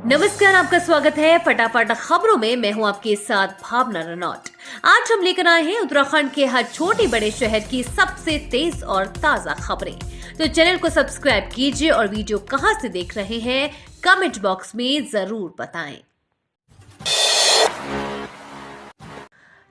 नमस्कार, आपका स्वागत है फटाफट खबरों में। मैं हूं आपके साथ भावना रनौत। आज हम लेकर आए हैं उत्तराखंड के हर छोटे बड़े शहर की सबसे तेज और ताजा खबरें। तो चैनल को सब्सक्राइब कीजिए और वीडियो कहां से देख रहे हैं कमेंट बॉक्स में जरूर बताएं।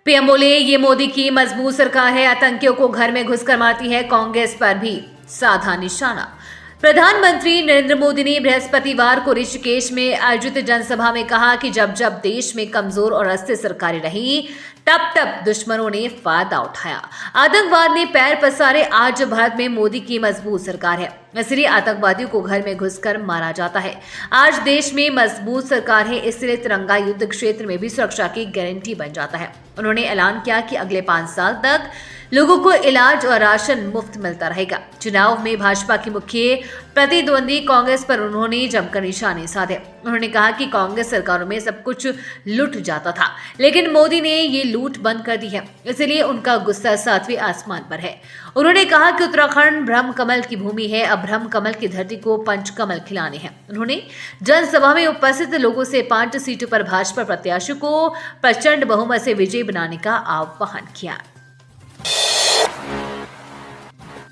पीएम बोले, ये मोदी की मजबूत सरकार है, आतंकियों को घर में घुसकर मारती है, कांग्रेस पर भी साधा निशाना। प्रधानमंत्री नरेंद्र मोदी ने बृहस्पतिवार को ऋषिकेश में आयोजित जनसभा में कहा कि जब जब देश में कमजोर और अस्थिर सरकारें रही, तब तब दुश्मनों ने फायदा उठाया। आतंकवाद ने पैर पसारे। आज भारत में मोदी की मजबूत सरकार है, इसलिए आतंकवादियों को घर में घुसकर मारा जाता है। आज देश में मजबूत सरकार है, इसलिए तिरंगा युद्ध क्षेत्र में भी सुरक्षा की गारंटी बन जाता है। उन्होंने ऐलान किया कि अगले 5 साल तक लोगों को इलाज और राशन मुफ्त मिलता रहेगा। चुनाव में भाजपा की मुख्य प्रतिद्वंदी कांग्रेस पर उन्होंने जमकर निशाने साधे। उन्होंने कहा कि कांग्रेस सरकारों में सब कुछ लूट जाता था, लेकिन मोदी ने ये लूट बंद कर दी है, इसलिए उनका गुस्सा 7वें आसमान पर है। उन्होंने कहा कि उत्तराखंड ब्रह्म कमल की भूमि है, अब ब्रह्म कमल की धरती को पंचकमल खिलाने हैं। उन्होंने जनसभा में उपस्थित लोगों से 5 सीटों पर भाजपा प्रत्याशी को प्रचंड बहुमत से विजयी बनाने का आह्वान किया।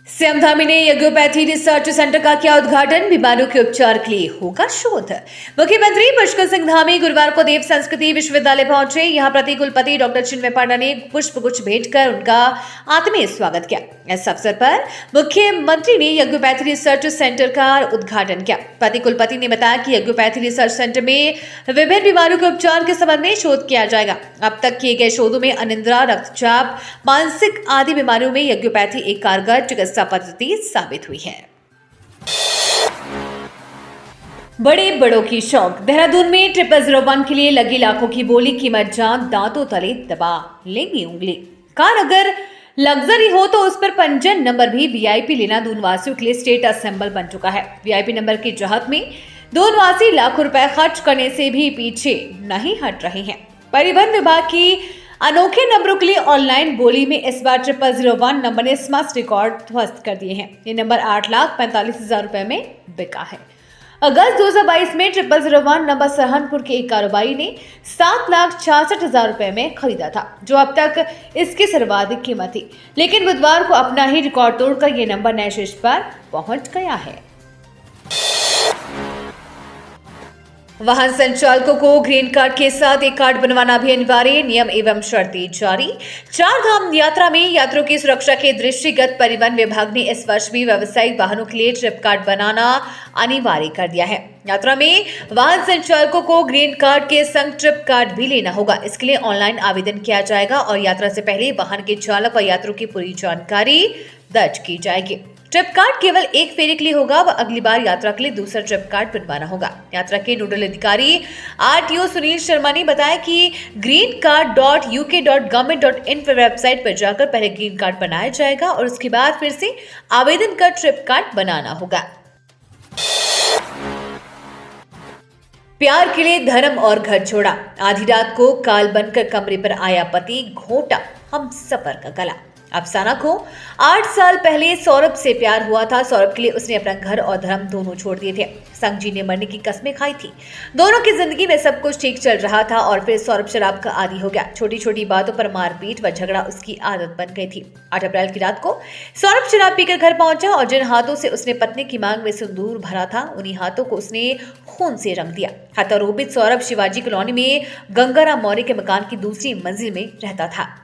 सीएम धामी ने यज्ञोपैथी रिसर्च सेंटर का किया उद्घाटन। बीमारियों के उपचार के लिए होगा शोध। मुख्यमंत्री पुष्कर सिंह धामी गुरुवार को देव संस्कृति विश्वविद्यालय पहुंचे। यहां प्रति कुलपति डॉक्टर चिन्मय पांडा ने पुष्पगुच्छ भेंट कर उनका आत्मीय स्वागत किया। इस अवसर पर मुख्यमंत्री ने यज्ञोपैथी रिसर्च सेंटर का उद्घाटन किया। प्रति कुलपति ने बताया कि यज्ञोपैथी रिसर्च सेंटर में विभिन्न बीमारियों के उपचार के संबंध में शोध किया जाएगा। अब तक किए गए शोधों में अनिद्रा, रक्तचाप, मानसिक आदि बीमारियों में यज्ञोपैथी एक कारगर चिकित्सा पद्धति साबित हुई है। बड़े बड़ों की शौक। देहरादून में 0001 के लिए लगी लाखों की बोली, कीमत जान दांतों तले दबा लेंगी उंगली। कार अगर लग्जरी हो तो उस पर पंजीयन नंबर भी वीआईपी लेना दून वासियों के लिए स्टेटस सिंबल बन चुका है। वीआईपी नंबर की चाहत में दून वासी लाखों रुपए खर्च करने से भी पीछे नहीं हट रहे हैं। परिवहन विभाग की अनोखे नंबरों के लिए ऑनलाइन बोली में इस बार 0001 नंबर ने स्मस्ट रिकॉर्ड ध्वस्त कर दिए हैं। ये नंबर 8,45,000 रुपए में बिका है। अगस्त 2022 में 0001 नंबर सहारनपुर के एक कारोबारी ने 7,66,000 रुपए में खरीदा था, जो अब तक इसकी सर्वाधिक कीमत थी। लेकिन बुधवार को अपना ही रिकॉर्ड तोड़कर यह नंबर नए शीर्ष पर पहुंच गया है। वाहन संचालकों को ग्रीन कार्ड के साथ एक कार्ड बनवाना भी अनिवार्य, नियम एवं शर्तें जारी। 4 धाम यात्रा में यात्रियों की सुरक्षा के दृष्टिगत परिवहन विभाग ने इस वर्ष भी व्यावसायिक वाहनों के लिए ट्रिप कार्ड बनाना अनिवार्य कर दिया है। यात्रा में वाहन संचालकों को ग्रीन कार्ड के संग ट्रिप कार्ड भी लेना होगा। इसके लिए ऑनलाइन आवेदन किया जाएगा और यात्रा से पहले वाहन के चालक व यात्रियों की पूरी जानकारी दर्ज की जाएगी। ट्रिप कार्ड केवल एक फेरे के लिए होगा व अगली बार यात्रा के लिए दूसरा ट्रिप कार्ड बनवाना होगा। यात्रा के नोडल अधिकारी आरटीओ सुनील शर्मा ने बताया कि greencard.uk.government.in पर वेबसाइट पर जाकर पहले ग्रीन कार्ड बनाया जाएगा और उसके बाद फिर से आवेदन कर ट्रिप कार्ड बनाना होगा। प्यार के लिए धर्म और घर छोड़ा। आधी रात को काल बनकर कमरे पर आया पति, घोंटा हम सफर का गला। अफसाना को 8 साल पहले सौरभ से प्यार हुआ था। सौरभ के लिए उसने अपना घर और धर्म दोनों छोड़ दिए थे। संग ने मरने की कस्में खाई थी। दोनों की जिंदगी में सब कुछ ठीक चल रहा था और फिर सौरभ शराब का आदी हो गया। छोटी छोटी बातों पर मारपीट व झगड़ा उसकी आदत बन गई थी। 8 अप्रैल की रात को सौरभ शराब पीकर घर पहुंचा और जिन हाथों से उसने पत्नी की मांग में सिंदूर भरा था, उन्हीं हाथों को उसने खून से रंग दिया। हत्यारोपित सौरभ शिवाजी कॉलोनी में गंगाराम मौर्य के मकान की दूसरी मंजिल में रहता था।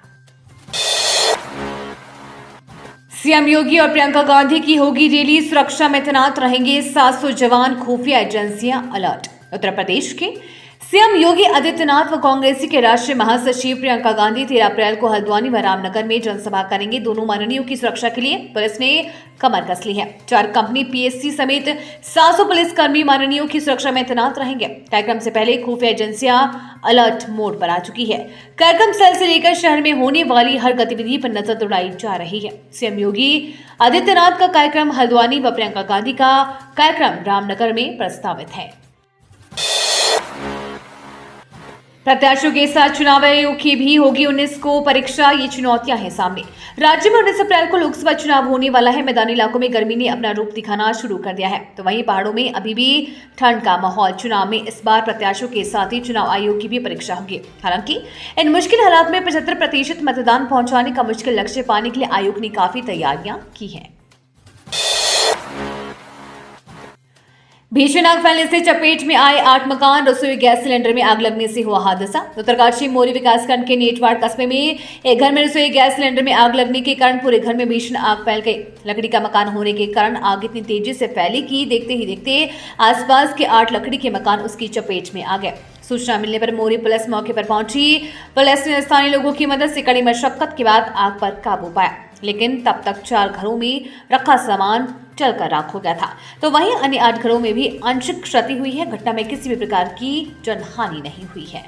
सीएम योगी और प्रियंका गांधी की होगी रैली, सुरक्षा में तैनात रहेंगे 700 जवान, खुफिया एजेंसियां अलर्ट। उत्तर प्रदेश के सीएम योगी आदित्यनाथ व कांग्रेसी के राष्ट्रीय महासचिव प्रियंका गांधी 13 अप्रैल को हल्द्वानी व रामनगर में जनसभा करेंगे। दोनों माननीयों की सुरक्षा के लिए पुलिस ने कमर कस ली है। 4 कंपनी पीएससी समेत 700 पुलिसकर्मी माननीयों की सुरक्षा में तैनात रहेंगे। कार्यक्रम से पहले खुफिया एजेंसियां अलर्ट मोड पर आ चुकी है। कार्यक्रम स्थल से लेकर शहर में होने वाली हर गतिविधि पर नजर दौड़ाई जा रही है। सीएम योगी आदित्यनाथ का कार्यक्रम हल्द्वानी व प्रियंका गांधी का कार्यक्रम रामनगर में प्रस्तावित है। प्रत्याशियों के साथ चुनाव आयोग की भी होगी 19 को परीक्षा। ये चुनौतियां हैं सामने। राज्य में 19 अप्रैल को लोकसभा चुनाव होने वाला है। मैदानी इलाकों में गर्मी ने अपना रूप दिखाना शुरू कर दिया है, तो वहीं पहाड़ों में अभी भी ठंड का माहौल। चुनाव में इस बार प्रत्याशियों के साथ ही चुनाव आयोग की भी परीक्षा होगी। हालांकि इन मुश्किल हालात में 75% मतदान पहुंचाने का मुश्किल लक्ष्य पाने के लिए आयोग ने काफी तैयारियां की हैं। भीषण आग फैलने से चपेट में आए 8 मकान। रसोई गैस सिलेंडर में आग लगने से हुआ हादसा। उत्तरकाशी मोरी विकासखंड के नेटवाड़ कस्बे में एक घर में रसोई गैस सिलेंडर में आग लगने के कारण पूरे घर में भीषण आग फैल गई। लकड़ी का मकान होने के कारण आग इतनी तेजी से फैली कि देखते ही देखते आसपास के 8 लकड़ी के मकान उसकी चपेट में आ गए। सूचना मिलने पर मोरी पुलिस मौके पर पहुंची। पुलिस ने स्थानीय लोगों की मदद से कड़ी मशक्कत के बाद आग पर काबू पाया, लेकिन तब तक 4 घरों में रखा सामान जलकर राख हो गया था, तो वहीं अन्य 8 घरों में भी आंशिक क्षति हुई है। घटना में किसी भी प्रकार की जनहानि नहीं हुई है।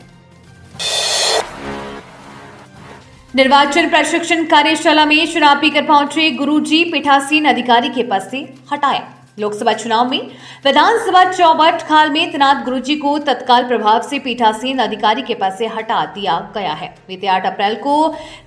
निर्वाचन प्रशिक्षण कार्यशाला में शराब पीकर पहुंचे गुरुजी पीठासीन अधिकारी के पद से हटाया। लोकसभा चुनाव में विधानसभा चौबट खाल में तैनात गुरुजी को तत्काल प्रभाव से पीठासीन अधिकारी के पद से हटा दिया गया है। बीते 8 अप्रैल को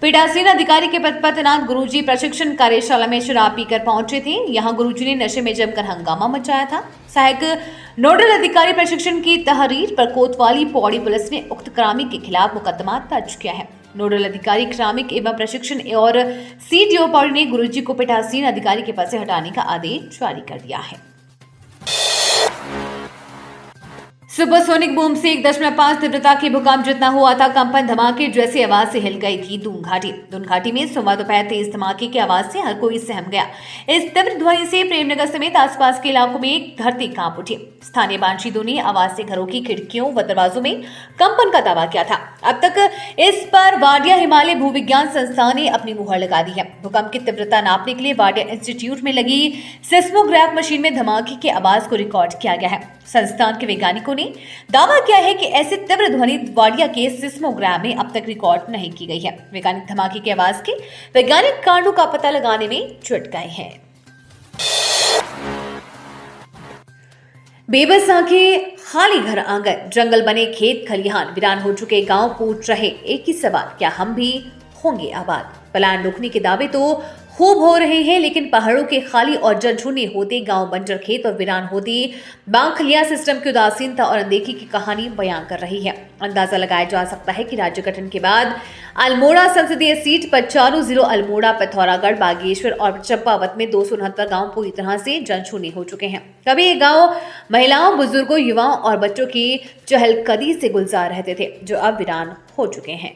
पीठासीन अधिकारी के पद पर तैनात गुरुजी प्रशिक्षण कार्यशाला में शराब पीकर पहुंचे थे। यहां गुरुजी ने नशे में जमकर हंगामा मचाया था। सहायक नोडल अधिकारी प्रशिक्षण की तहरीर पर कोतवाली पौड़ी पुलिस ने उक्त क्रामी के खिलाफ मुकदमा दर्ज किया है। नोडल अधिकारी क्रामिक एवं प्रशिक्षण और सीडीओ पौड़ी ने गुरुजी को पीठासीन अधिकारी के पद से हटाने का आदेश जारी कर दिया है। सुपरसोनिक बूम से 1.5 तीव्रता के भूकंप जितना हुआ था कंपन। धमाके जैसी आवाज से हिल गई थी दून घाटी। दून घाटी में सोमवार दोपहर तेज धमाके की आवाज से हर कोई सहम गया। इस तीव्र ध्वनि से प्रेमनगर समेत आसपास के इलाकों में धरती कांप उठी। स्थानीय बाशिंदों ने आवाज से घरों की खिड़कियों व दरवाजों में कंपन का दावा किया था। अब तक इस पर वाडिया हिमालय भूविज्ञान संस्थान ने अपनी मुहर लगा दी है। भूकंप की तीव्रता नापने के लिए वाडिया इंस्टीट्यूट में लगी सिस्मोग्राफ मशीन में धमाके की आवाज को रिकॉर्ड किया गया है। संस्थान के वैज्ञानिकों ने दावा किया है कि ऐसी तीव्र ध्वनि वाडिया के सिस्मोग्राफ में अब तक रिकॉर्ड नहीं की गई है। वैज्ञानिक धमाके की आवाज के वैज्ञानिक कारणों का पता लगाने में जुट गए हैं। बेबस आंखें, खाली घर आंगन, जंगल बने खेत खलिहान, वीरान हो चुके गांव पूछ रहे एक ही सवाल, क्या हम भी होंगे आबाद? पलायन रोकने के दावे तो खूब हो रहे हैं, लेकिन पहाड़ों के खाली और जलझूने होते गांव, बंजर खेत और वीरान होती बांखलिया सिस्टम की उदासीनता और अनदेखी की कहानी बयां कर रही है। अंदाजा लगाया जा सकता है कि राज्य गठन के बाद अल्मोड़ा संसदीय सीट पर चारों जिलों अल्मोड़ा, पिथौरागढ़, बागेश्वर और चंपावत में 269 गांव पूरी तरह से जलझूने हो चुके हैं। कभी ये गांव महिलाओं, बुजुर्गों, युवाओं और बच्चों की चहलकदी से गुलजार रहते थे, जो अब वीरान हो चुके हैं।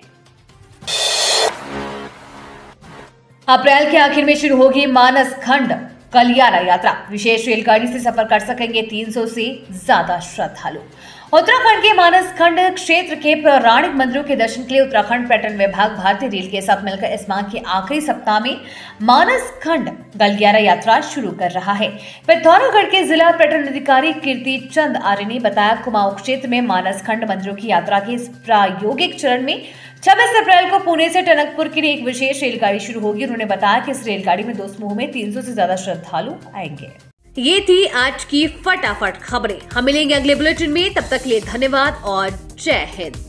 अप्रैल के आखिर में शुरू होगी मानस खंड कलियारा यात्रा। विशेष रेलगाड़ी से सफर कर सकेंगे 300 से ज्यादा श्रद्धालु। उत्तराखंड के मानस खंड क्षेत्र के पौराणिक मंदिरों के दर्शन के लिए उत्तराखंड पर्यटन विभाग भारतीय रेल के साथ मिलकर इस माह के आखिरी सप्ताह में मानस खंड गलियारा यात्रा शुरू कर रहा है। पिथौरागढ़ के जिला पर्यटन अधिकारी कीर्ति चंद आर्य ने बताया, कुमाऊं क्षेत्र में मानस खंड मंदिरों की यात्रा के इस प्रायोगिक चरण में 26 अप्रैल को पुणे से टनकपुर के लिए एक विशेष रेलगाड़ी शुरू होगी। उन्होंने बताया कि इस रेलगाड़ी में 2 समूह में 300 से ज्यादा श्रद्धालु आएंगे। ये थी आज की फटाफट खबरें। हम मिलेंगे अगले बुलेटिन में, तब तक के लिए धन्यवाद और जय हिंद।